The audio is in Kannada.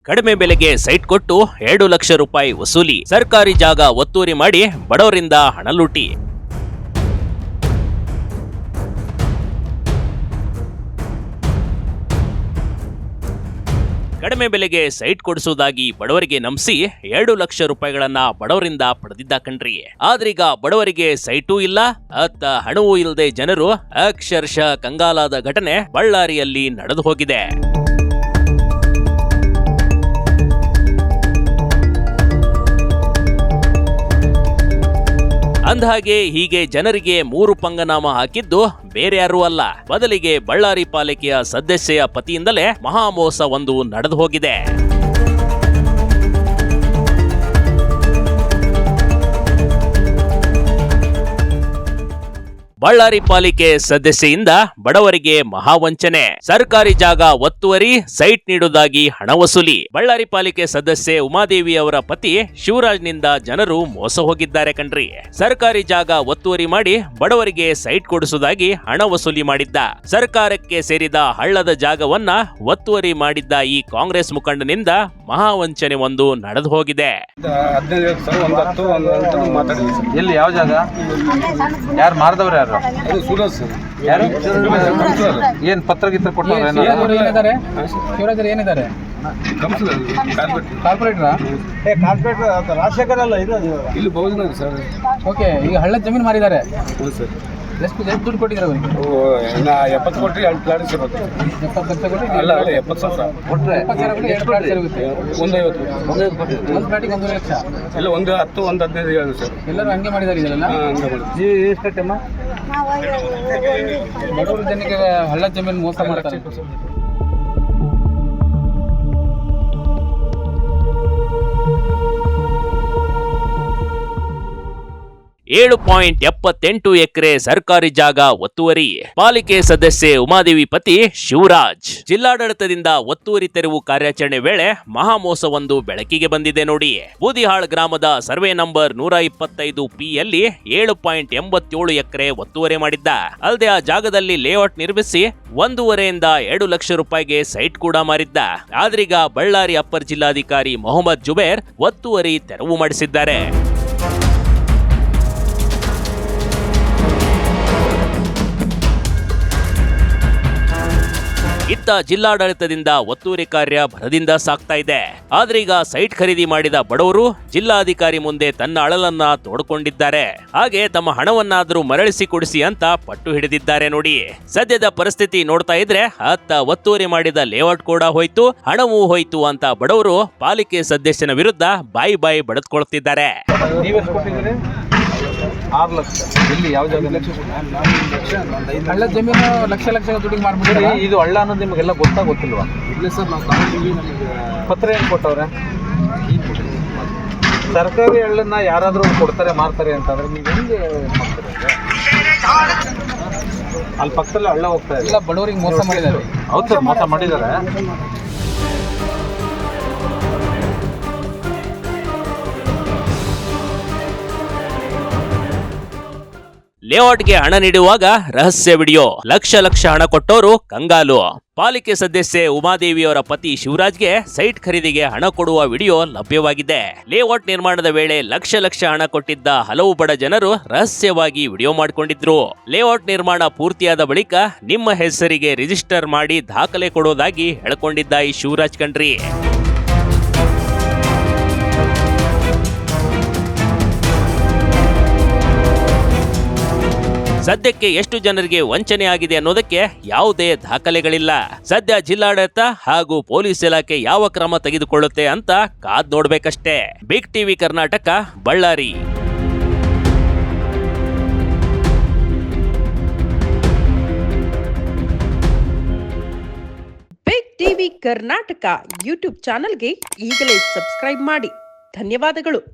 ಕಡಿಮೆ ಬೆಲೆಗೆ ಸೈಟ್ ಕೊಟ್ಟು 2 ಲಕ್ಷ ರೂಪಾಯಿ ವಸೂಲಿ. ಸರ್ಕಾರಿ ಜಾಗ ಒತ್ತುವರಿ ಮಾಡಿ ಬಡವರಿಂದ ಹಣ ಲೂಟಿ. ಕಡಿಮೆ ಬೆಲೆಗೆ ಸೈಟ್ ಕೊಡಿಸುವುದಾಗಿ ಬಡವರಿಗೆ ನಂಬಿಸಿ 2 ಲಕ್ಷ ರೂಪಾಯಿಗಳನ್ನ ಬಡವರಿಂದ ಪಡೆದಿದ್ದ ಕಣ್ರಿ. ಆದ್ರೀಗ ಬಡವರಿಗೆ ಸೈಟೂ ಇಲ್ಲ, ಅತ್ತ ಹಣವೂ ಇಲ್ಲದೆ ಜನರು ಅಕ್ಷರಶಃ ಕಂಗಾಲಾದ ಘಟನೆ ಬಳ್ಳಾರಿಯಲ್ಲಿ ನಡೆದು ಹೋಗಿದೆ. ಅಂದಹಾಗೆ ಹೀಗೆ ಜನರಿಗೆ 3 ಪಂಗನಾಮ ಹಾಕಿದ್ದು ಬೇರೆ ಯಾರೂ ಅಲ್ಲ, ಬದಲಿಗೆ ಬಳ್ಳಾರಿ ಪಾಲಿಕೆಯ ಸದಸ್ಯೆಯ ಪತಿಯಿಂದಲೇ ಮಹಾಮೋಸ ಒಂದು ನಡೆದು ಹೋಗಿದೆ. ಬಳ್ಳಾರಿ ಪಾಲಿಕೆ ಸದಸ್ಯೆಯಿಂದ ಬಡವರಿಗೆ ಮಹಾವಂಚನೆ. ಸರ್ಕಾರಿ ಜಾಗ ಒತ್ತುವರಿ, ಸೈಟ್ ನೀಡುವುದಾಗಿ ಹಣ ವಸೂಲಿ. ಬಳ್ಳಾರಿ ಪಾಲಿಕೆ ಸದಸ್ಯೆ ಉಮಾದೇವಿ ಅವರ ಪತಿ ಶಿವರಾಜ್ನಿಂದ ಜನರು ಮೋಸ ಹೋಗಿದ್ದಾರೆ ಕಣ್ರಿ. ಸರ್ಕಾರಿ ಜಾಗ ಒತ್ತುವರಿ ಮಾಡಿ ಬಡವರಿಗೆ ಸೈಟ್ ಕೊಡಿಸುವುದಾಗಿ ಹಣ ವಸೂಲಿ ಮಾಡಿದ್ದ, ಸರ್ಕಾರಕ್ಕೆ ಸೇರಿದ ಹಳ್ಳದ ಜಾಗವನ್ನ ಒತ್ತುವರಿ ಮಾಡಿದ್ದ ಈ ಕಾಂಗ್ರೆಸ್ ಮುಖಂಡನಿಂದ ಮಹಾವಂಚನೆ ಒಂದು ನಡೆದು ಹೋಗಿದೆ. ಎಲ್ಲಿ ಯಾವ ಜಾಗ, ಯಾರು ಮಾರದವ್ರು, ಯಾರು ಏನ್ ಪತ್ರ ಗಿತ್ರ ಕೊಟ್ಟವ್ರೆ? ಏನಿದ್ದಾರೆ ಕಾರ್ಪೊರೇಟರ್ ರಾಜಶೇಖರ್ ಅಲ್ಲ, ಇಲ್ಲಿ ಬಹುಜನ ಸರ್. ಓಕೆ, ಈಗ ಹಳ್ಳದ ಜಮೀನು ಮಾರಿದ್ದಾರೆ. ಎಷ್ಟು ದುಡ್ಡು ಕೊಟ್ಟಿದ್ದಾರೆ ಅವರಿಗೆ? 70 ಕೊಟ್ಟರೆ 2 ಪ್ಲಾಟ್ ಸಿಗುತ್ತೆ. 70 ಲಕ್ಷ ಕೊಟ್ಟರೆ ಅಲ್ಲ 70,000 ಕೊಟ್ಟರೆ 2 ಪ್ಲಾಟ್ ಸಿಗುತ್ತೆ. 150 ಒಂದು ಪ್ಲಾಟಿಗೆ 1 ಲಕ್ಷ ಇಲ್ಲ, 1 10 1 15 ಹೇಳಿ ಸರ್. ಎಲ್ಲರೂ ಹಂಗೆ ಮಾಡಿದ್ದಾರೆ ಇದೆಲ್ಲ. ನೀವು ಎಷ್ಟು ಕಟ್ಟಮ್ಮ? ಬಡವರು ಜನಕ್ಕೆ ಹಳ್ಳದ ಜಮೀನು ಮೋಸ ಮಾಡ್ತಾರೆ. 7.78 ಎಕರೆ ಸರ್ಕಾರಿ ಜಾಗ ಒತ್ತುವರಿ. ಪಾಲಿಕೆ ಸದಸ್ಯೆ ಉಮಾದೇವಿ ಪತಿ ಶಿವರಾಜ್. ಜಿಲ್ಲಾಡಳಿತದಿಂದ ಒತ್ತುವರಿ ತೆರವು ಕಾರ್ಯಾಚರಣೆ ವೇಳೆ ಮಹಾಮೋಸವೊಂದು ಬೆಳಕಿಗೆ ಬಂದಿದೆ ನೋಡಿ. ಬೂದಿಹಾಳ್ ಗ್ರಾಮದ ಸರ್ವೆ ನಂಬರ್ 125P ಯಲ್ಲಿ 7.87 ಎಕರೆ ಒತ್ತುವರಿ ಮಾಡಿದ್ದ. ಅಲ್ಲದೆ ಆ ಜಾಗದಲ್ಲಿ ಲೇಔಟ್ ನಿರ್ಮಿಸಿ 1.5 ಇಂದ 2 ಲಕ್ಷ ರೂಪಾಯಿಗೆ ಸೈಟ್ ಕೂಡ ಮಾರಿದ್ದ. ಆದ್ರೀಗ ಬಳ್ಳಾರಿ ಅಪ್ಪರ್ ಜಿಲ್ಲಾಧಿಕಾರಿ ಮೊಹಮ್ಮದ್ ಜುಬೇರ್ ಒತ್ತುವರಿ ತೆರವು ಮಾಡಿಸಿದ್ದಾರೆ. ಇತ್ತ ಜಿಲ್ಲಾಡಳಿತದಿಂದ ಒತ್ತುವರಿ ಕಾರ್ಯ ಭರದಿಂದ ಸಾಗ್ತಾ ಇದೆ. ಆದ್ರೀಗ ಸೈಟ್ ಖರೀದಿ ಮಾಡಿದ ಬಡವರು ಜಿಲ್ಲಾಧಿಕಾರಿ ಮುಂದೆ ತನ್ನ ಅಳಲನ್ನ ತೋಡ್ಕೊಂಡಿದ್ದಾರೆ. ಹಾಗೆ ತಮ್ಮ ಹಣವನ್ನಾದ್ರೂ ಮರಳಿಸಿ ಕೊಡಿಸಿ ಅಂತ ಪಟ್ಟು ಹಿಡಿದಿದ್ದಾರೆ ನೋಡಿ. ಸದ್ಯದ ಪರಿಸ್ಥಿತಿ ನೋಡ್ತಾ ಇದ್ರೆ ಅತ್ತ ಒತ್ತುವರಿ ಮಾಡಿದ ಲೇಔಟ್ ಕೂಡ ಹೋಯ್ತು, ಹಣವೂ ಹೋಯ್ತು ಅಂತ ಬಡವರು ಪಾಲಿಕೆ ಸದಸ್ಯನ ವಿರುದ್ಧ ಬಾಯಿ ಬಡದ್ಕೊಳ್ತಿದ್ದಾರೆ. 6 ಲಕ್ಷ ಇಲ್ಲಿ ಯಾವ ಜಾಗ? ಹಳ್ಳ ಜಮೀನು ಲಕ್ಷ ದುಡ್ಡಿಗೆ ಮಾಡ್ಬಿಟ್ರೆ ಇದು ಹಳ್ಳ ಅನ್ನೋದು ನಿಮಗೆಲ್ಲ ಗೊತ್ತಿಲ್ವಾ? ಇಲ್ಲ ಸರ್, ನಾವು ಪತ್ರ ಏನು ಕೊಟ್ಟವ್ರೆ? ಸರ್ಕಾರಿ ಹಳ್ಳನ್ನ ಯಾರಾದರೂ ಕೊಡ್ತಾರೆ ಮಾರ್ತಾರೆ ಅಂತಂದ್ರೆ ನೀವು ಹೆಂಗೆ ಮಾಡ್ತಾರೆ? ಅಲ್ಲಿ ಪಕ್ಕದಲ್ಲಿ ಹಳ್ಳ ಹೋಗ್ತಾ ಇದೆ. ಎಲ್ಲ ಬಡವರಿಗೆ ಮೋಸ ಮಾಡಿದ್ದಾರೆ. ಹೌದು ಸರ್, ಮೋಸ ಮಾಡಿದ್ದಾರೆ. ಲೇಔಟ್ಗೆ ಹಣ ನೀಡುವಾಗ ರಹಸ್ಯ ವಿಡಿಯೋ, ಲಕ್ಷ ಹಣ ಕೊಟ್ಟವರು ಕಂಗಾಲು. ಪಾಲಿಕೆ ಸದಸ್ಯೆ ಉಮಾದೇವಿಯವರ ಪತಿ ಶಿವರಾಜ್ಗೆ ಸೈಟ್ ಖರೀದಿಗೆ ಹಣ ಕೊಡುವ ವಿಡಿಯೋ ಲಭ್ಯವಾಗಿದೆ. ಲೇಔಟ್ ನಿರ್ಮಾಣದ ವೇಳೆ ಲಕ್ಷ ಹಣ ಕೊಟ್ಟಿದ್ದ ಹಲವು ಬಡ ಜನರು ರಹಸ್ಯವಾಗಿ ವಿಡಿಯೋ ಮಾಡಿಕೊಂಡಿದ್ರು. ಲೇಔಟ್ ನಿರ್ಮಾಣ ಪೂರ್ತಿಯಾದ ಬಳಿಕ ನಿಮ್ಮ ಹೆಸರಿಗೆ ರಿಜಿಸ್ಟರ್ ಮಾಡಿ ದಾಖಲೆ ಕೊಡೋದಾಗಿ ಹೇಳ್ಕೊಂಡಿದ್ದ ಈ ಶಿವರಾಜ್ ಕಣ್ರಿ. ಸದ್ಯಕ್ಕೆ ಎಷ್ಟು ಜನರಿಗೆ ವಂಚನೆ ಆಗಿದೆ ಅನ್ನೋದಕ್ಕೆ ಯಾವುದೇ ದಾಖಲೆಗಳಿಲ್ಲ. ಸದ್ಯ ಜಿಲ್ಲಾಡಳಿತ ಹಾಗೂ ಪೊಲೀಸ್ ಇಲಾಖೆ ಯಾವ ಕ್ರಮ ತೆಗೆದುಕೊಳ್ಳುತ್ತೆ ಅಂತ ಕಾದ್ ನೋಡ್ಬೇಕಷ್ಟೇ. Big TV Karnataka, Ballari. Big TV Karnataka YouTube ಚಾನೆಲ್ಗೆ ಈಗಲೇ ಸಬ್ಸ್ಕ್ರೈಬ್ ಮಾಡಿ. ಧನ್ಯವಾದಗಳು.